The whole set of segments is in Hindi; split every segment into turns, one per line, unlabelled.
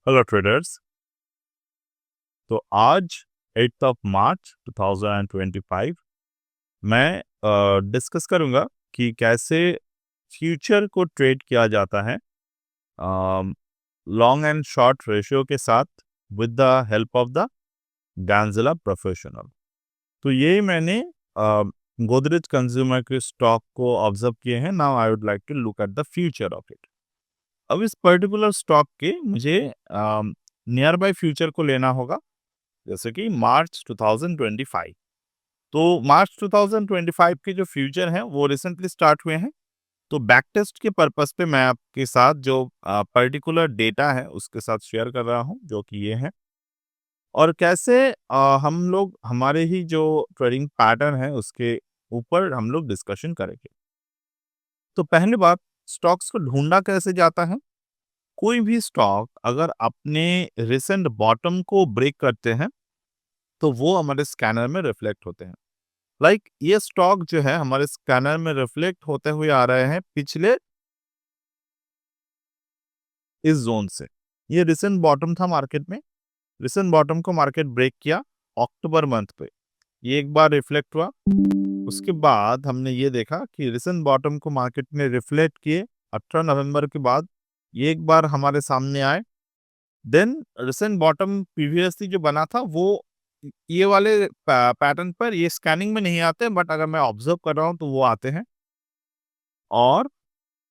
Hello traders. तो आज 8th ऑफ मार्च 2025 मैं डिस्कस करूंगा कि कैसे फ्यूचर को ट्रेड किया जाता है लॉन्ग एंड शॉर्ट रेशियो के साथ with the help of the Ganzilla professional. तो ये मैंने गोदरेज कंज्यूमर के स्टॉक को ऑब्जर्व किए हैं। Now I would like to look at the future of it. अब इस पर्टिकुलर स्टॉक के मुझे नियर बाय फ्यूचर को लेना होगा, जैसे कि मार्च 2025। तो मार्च 2025 के जो फ्यूचर हैं वो रिसेंटली स्टार्ट हुए हैं। तो बैक टेस्ट के पर्पस पे मैं आपके साथ जो पर्टिकुलर डेटा है उसके साथ शेयर कर रहा हूं, जो कि ये है। और कैसे हम लोग हमारे ही जो ट्रेडिंग पैटर्न है उसके ऊपर हम लोग डिस्कशन करेंगे। तो पहली बात, स्टॉक्स को ढूंढा कैसे जाता है। कोई भी स्टॉक अगर अपने रिसेंट बॉटम को ब्रेक करते हैं तो वो हमारे स्कैनर में रिफ्लेक्ट होते हैं। ये स्टॉक जो है हमारे स्कैनर में रिफ्लेक्ट होते हुए आ रहे हैं पिछले इस जोन से। ये रिसेंट बॉटम था मार्केट में। रिसेंट बॉटम को मार्केट ब्रेक किया अक्टूबर मंथ पे, ये एक बार रिफ्लेक्ट हुआ। उसके बाद हमने ये देखा कि रिसेंट बॉटम को मार्केट ने रिफ्लेक्ट किए 18 नवंबर के बाद, ये एक बार हमारे सामने आए। देन रिसेंट बॉटम प्रीवियसली जो बना था वो ये वाले पैटर्न पर, ये स्कैनिंग में नहीं आते, बट अगर मैं ऑब्जर्व कर रहा हूं तो वो आते हैं। और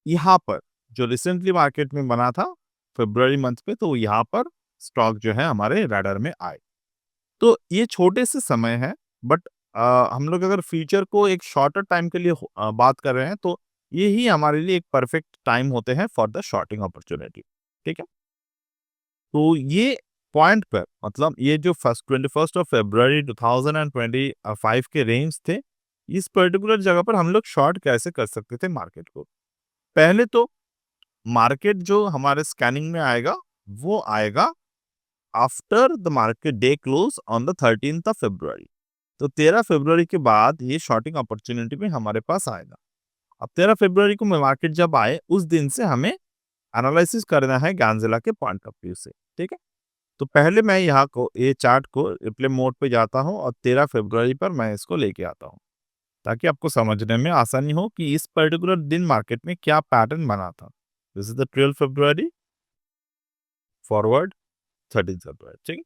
यहाँ पर जो रिसेंटली मार्केट में बना था फरवरी मंथ पे, तो यहाँ पर स्टॉक जो है हमारे रडार में आए। तो ये छोटे से समय है, बट हम लोग अगर फ्यूचर को एक शॉर्टर टाइम के लिए बात कर रहे हैं तो ये ही हमारे लिए एक परफेक्ट टाइम होते हैं फॉर द शॉर्टिंग अपॉर्चुनिटी। ठीक है। तो ये पॉइंट पर, मतलब ये जो 21 ऑफ फरवरी 2025 के रेंज थे, इस पर्टिकुलर जगह पर हम लोग शॉर्ट कैसे कर सकते थे मार्केट को। पहले तो मार्केट जो हमारे स्कैनिंग में आएगा वो आएगा after the market day close on the 13th of February. तो 13 फरवरी के बाद ये शॉर्टिंग अपॉर्चुनिटी में हमारे पास आएगा। अब 13 फरवरी को मार्केट जब आए उस दिन से हमें एनालिसिस करना है गैंजिला के पॉइंट ऑफ व्यू से। ठीक है। तो पहले मैं यहाँ को ये चार्ट को रिप्ले मोड पे जाता हूँ और 13 फरवरी पर मैं इसको लेके आता हूँ, ताकि आपको समझने में आसानी हो कि इस पर्टिकुलर दिन मार्केट में क्या पैटर्न बना था। This is the 12 February forward 13 फरवरी। ठीक है।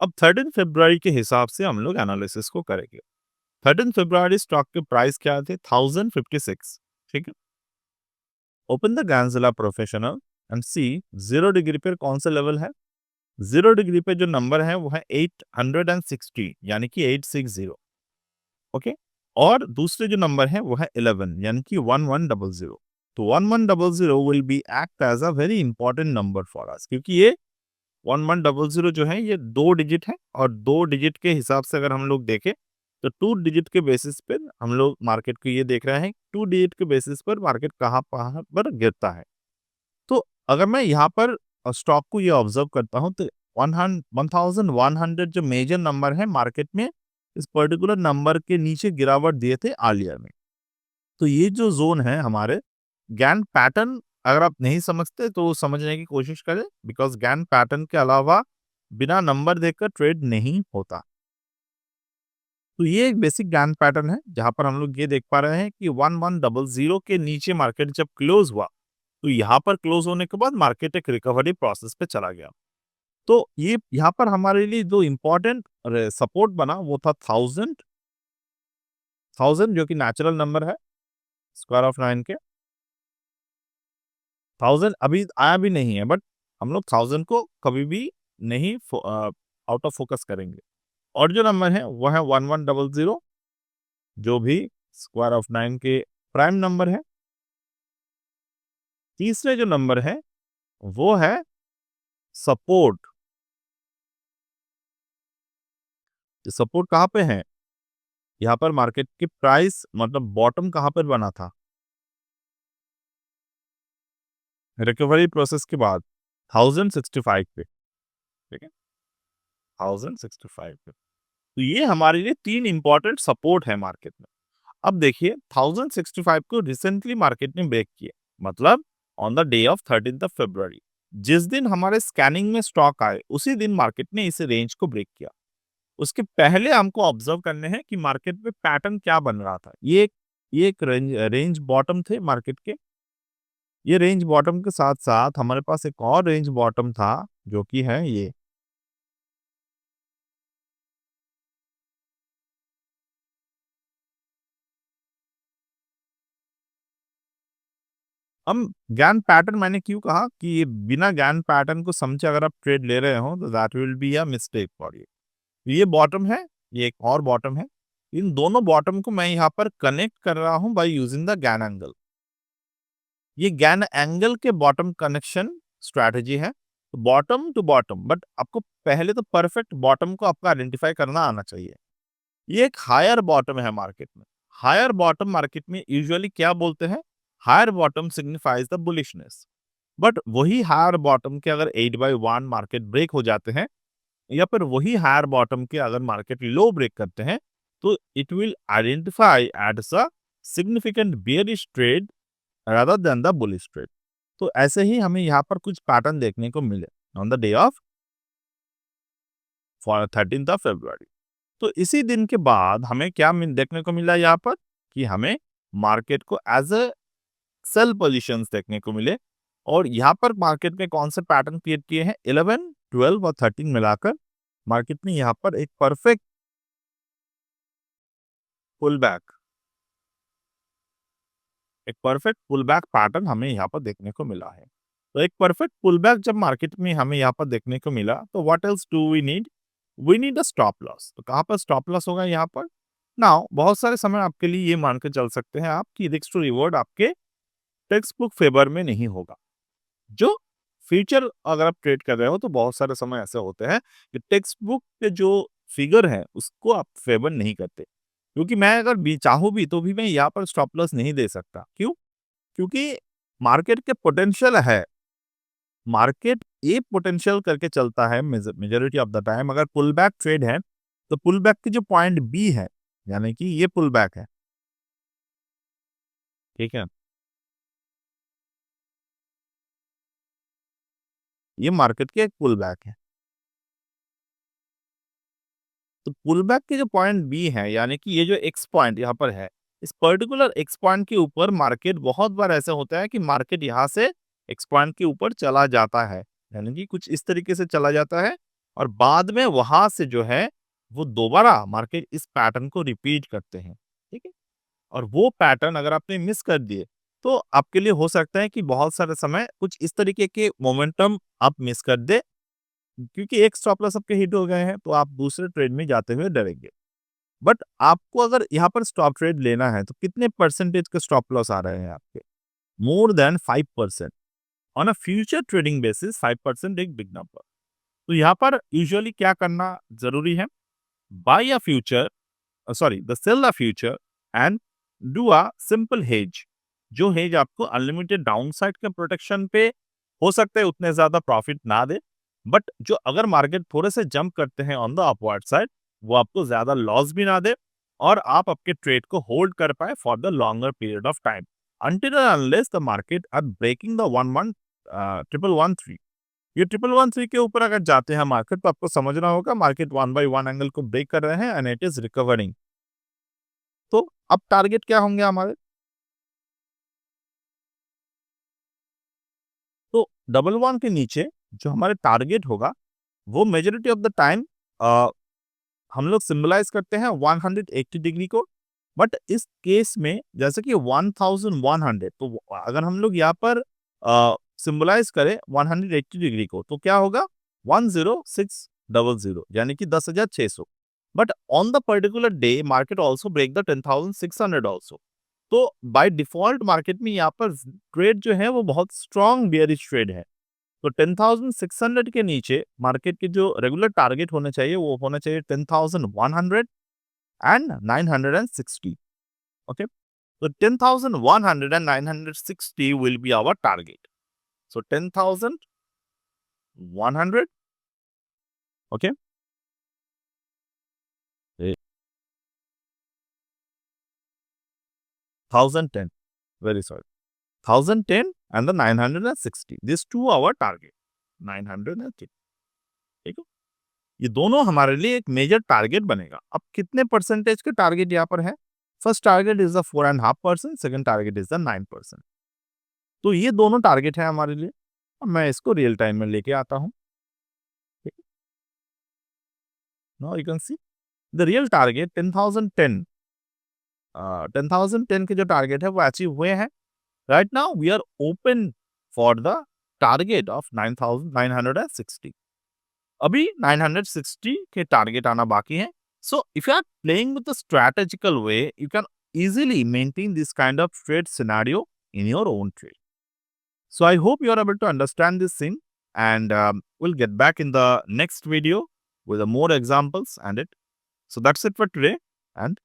अब 13 फरवरी के हिसाब से हम लोग एनालिसिस को करेंगे। 13 फरवरी स्टॉक के प्राइस क्या थे? 1056। ठीक है। Open the Ganzilla professional and see 0 degree पर कौन सा लेवल है। 0 डिग्री पे जो नंबर है वो है 860, यानी कि 860। ओके। और दूसरे जो नंबर है वो है 11, यानी कि 1100। तो 1100 will be act as a very important number for us, क्योंकि ये 1100 जो है ये 2 डिजिट है, और 2 डिजिट के हिसाब से अगर हम लोग देखें तो 2 डिजिट के बेसिस पर हम लोग मार्केट को ये देख रहे हैं, 2 डिजिट के बेसिस पर मार्केट कहाँ पर गिरता है। तो अगर मैं यहाँ पर स्टॉक को ये ऑब्जर्व करता हूँ तो 1100 जो मेजर नंबर है मार्केट में, इस पर्टिकुलर नंबर के नीचे गिरावट दिए थे आलिया में। तो ये जो जोन है हमारे गैन पैटर्न, अगर आप नहीं समझते तो समझने की कोशिश करें, बिकॉज गैन पैटर्न के अलावा बिना नंबर देखकर ट्रेड नहीं होता। तो ये एक बेसिक गैन पैटर्न है जहां पर हम लोग ये देख पा रहे हैं कि 1100 के नीचे मार्केट जब क्लोज हुआ तो यहाँ पर क्लोज होने के बाद मार्केट एक रिकवरी प्रोसेस पे चला गया। तो ये यहाँ पर हमारे लिए जो इम्पोर्टेंट सपोर्ट बना वो था 1000 जो कि नेचुरल नंबर है, स्क्वायर ऑफ 9 के। 1000 अभी आया भी नहीं है, बट हम लोग 1000 को कभी भी नहीं आउट ऑफ फोकस करेंगे। और जो नंबर है वो है 1100, जो भी स्क्वायर ऑफ 9 के प्राइम नंबर है। तीसरे जो नंबर है वो है सपोर्ट। सपोर्ट कहाँ पे है? यहाँ पर मार्केट की प्राइस, मतलब बॉटम कहाँ पर बना था? रिकवरी प्रोसेस के बाद 1065 पे। ठीक है। 1065 पे। तो ये हमारे लिए 3 इंपॉर्टेंट सपोर्ट है मार्केट में। अब देखिए 1065 को रिसेंटली मार्केट ने ब्रेक किया, मतलब on the day of 13th of February. जिस दिन हमारे स्कैनिंग में स्टॉक आए उसी दिन मार्केट ने इस रेंज को ब्रेक किया। उसके पहले हमको ऑब्जर्व करने हैं कि मार्केट में पैटर्न क्या बन रहा था। ये एक रेंज बॉटम थे मार्केट के। ये रेंज बॉटम के साथ-साथ हमारे पास एक और रेंज बॉटम था जो कि है ये। हम ज्ञान पैटर्न मैंने क्यों कहा कि ये बिना ज्ञान पैटर्न को समझे अगर आप ट्रेड ले रहे हो तो that will be a mistake for you. ये बॉटम है, ये एक और बॉटम है। इन दोनों बॉटम को मैं यहाँ पर कनेक्ट कर रहा हूँ बाय यूजिंग द ज्ञान एंगल। ये ज्ञान एंगल के बॉटम कनेक्शन स्ट्रैटेजी है। बॉटम टू बॉटम, बट आपको पहले तो परफेक्ट बॉटम को आपको आइडेंटिफाई करना आना चाहिए। ये एक हायर बॉटम है मार्केट में। हायर बॉटम मार्केट में यूजुअली क्या बोलते हैं? Higher bottom signifies the bullishness. But वही हायर बॉटम के अगर 8/1 मार्केट ब्रेक हो जाते हैं या फिर वही हायर बॉटम के अगर मार्केट लो ब्रेक करते हैं तो it will identify as a significant bearish trade rather than the bullish trade. तो ऐसे ही हमें यहाँ पर कुछ पैटर्न देखने को मिले on the day of 13th of February. तो इसी दिन के बाद हमें क्या देखने को मिला यहाँ पर कि हमें मार्केट को एज अ सेल पोजीशंस देखने को मिले। और यहाँ पर मार्केट में कौन से पैटर्न क्रिएट किए हैं? 11, 12 और 13 मिलाकर मार्केट ने यहाँ पर एक परफेक्ट पुल बैक, एक परफेक्ट पुल बैक पैटर्न हमें यहाँ पर देखने को मिला है। तो एक परफेक्ट पुल बैक जब मार्केट में हमें यहाँ पर देखने को मिला तो what else do we need? We need a stop loss. तो कहाँ पर स्टॉप लॉस होगा यहाँ पर? नाउ बहुत सारे समय आपके लिए ये मान के चल सकते हैं आप कि रिस्क टू रिवॉर्ड आपके टेक्स्ट बुक फेवर में नहीं होगा। जो फ्यूचर अगर आप ट्रेड कर रहे हो तो बहुत सारे समय ऐसे होते हैं कि टेक्स्ट बुक के जो फिगर है उसको आप फेवर नहीं करते। क्योंकि मैं अगर भी चाहूँ भी तो भी मैं यहाँ पर स्टॉप लॉस नहीं दे सकता। क्यों? क्योंकि मार्केट के पोटेंशियल है। मार्केट ए पोटेंशियल करके चलता है मेजॉरिटी ऑफ द टाइम। अगर पुल बैक ट्रेड है तो पुल बैक की जो पॉइंट बी है यानी कि ये पुल बैक है, ठीक है? ये मार्केट के एक पुल बैक है। तो पुल बैक के जो पॉइंट बी है यानी कि ये जो एक्स पॉइंट यहाँ पर है, इस पर्टिकुलर एक्स पॉइंट के ऊपर मार्केट बहुत बार ऐसा होता है कि मार्केट यहाँ से एक्स पॉइंट के ऊपर चला जाता है। यानी कि कुछ इस तरीके से चला जाता है और बाद में वहां से जो है वो दोबारा मार्केट इस पैटर्न को रिपीट करते हैं, ठीक है? और वो पैटर्न अगर आपने मिस कर दिए तो आपके लिए हो सकता है कि बहुत सारे समय कुछ इस तरीके के मोमेंटम आप मिस कर दे। क्योंकि एक स्टॉप लॉस आपके हिट हो गए हैं तो आप दूसरे ट्रेड में जाते हुए डरेंगे। बट आपको अगर यहाँ पर स्टॉप ट्रेड लेना है तो कितने परसेंटेज के स्टॉप लॉस आ रहे हैं आपके? More than 5%। On a future trading basis 5% एक बिग नंबर। तो यहाँ पर यूजुअली क्या करना जरूरी है? Buy a future, sorry the sell the future and do a simple hedge. जो हेज आपको अनलिमिटेड डाउनसाइड के प्रोटेक्शन पे हो सकता है उतने ज्यादा प्रॉफिट ना दे, बट जो अगर मार्केट थोड़े से जंप करते हैं ऑन द अपवर्ड साइड वो आपको ज्यादा लॉस भी ना दे और आप आपके ट्रेड को होल्ड कर पाए for the longer period of time until and unless the market are breaking the 1113। ये 1113 के ऊपर अगर जाते हैं मार्केट तो आपको समझना होगा मार्केट 1/1 एंगल को ब्रेक कर रहे हैं एंड इट इज रिकवरिंग। तो अब टारगेट क्या होंगे हमारे? तो 11 के नीचे जो हमारे टारगेट होगा वो मेजोरिटी ऑफ द टाइम हम लोग सिंबलाइज करते हैं 180 डिग्री को। बट इस केस में जैसे कि 1100, तो अगर हम लोग यहाँ पर सिंबलाइज करें 180 डिग्री को तो क्या होगा? 10600 यानी कि 10,600। But on the particular day market also break the 10,600 also. तो बाय डिफॉल्ट मार्केट में यहाँ पर ट्रेड जो है वो बहुत स्ट्रॉन्ग बियरिश ट्रेड है। तो 10,600 के नीचे मार्केट के जो रेगुलर टारगेट होने चाहिए वो होना चाहिए 10,100 एंड 960। ओके, तो 10,100 and 960 will be our target. So 10,100, okay, 1010, very sorry, 1010 and the 960, these two our target। 980, ठीक है। ये दोनों हमारे लिए एक मेजर टारगेट बनेगा। अब कितने परसेंटेज के टारगेट यहाँ पर है? First target is the 4.5%, second target is the 9%। तो ये दोनों टारगेट है हमारे लिए। अब मैं इसको रियल टाइम में लेके आता हूँ। Now you can see the real target 10,010, 10,010 के जो टारगेट है वो अचीव हुए हैं। Right now we are open for the target of 9,960। अभी 960 के टारगेट आना बाकी है। So if you are playing with the strategical way, you can easily maintain this kind of trade scenario in your own trade. So I hope you are able to understand this thing, and we'll get back in the next video with more examples and it. So that's it for today, and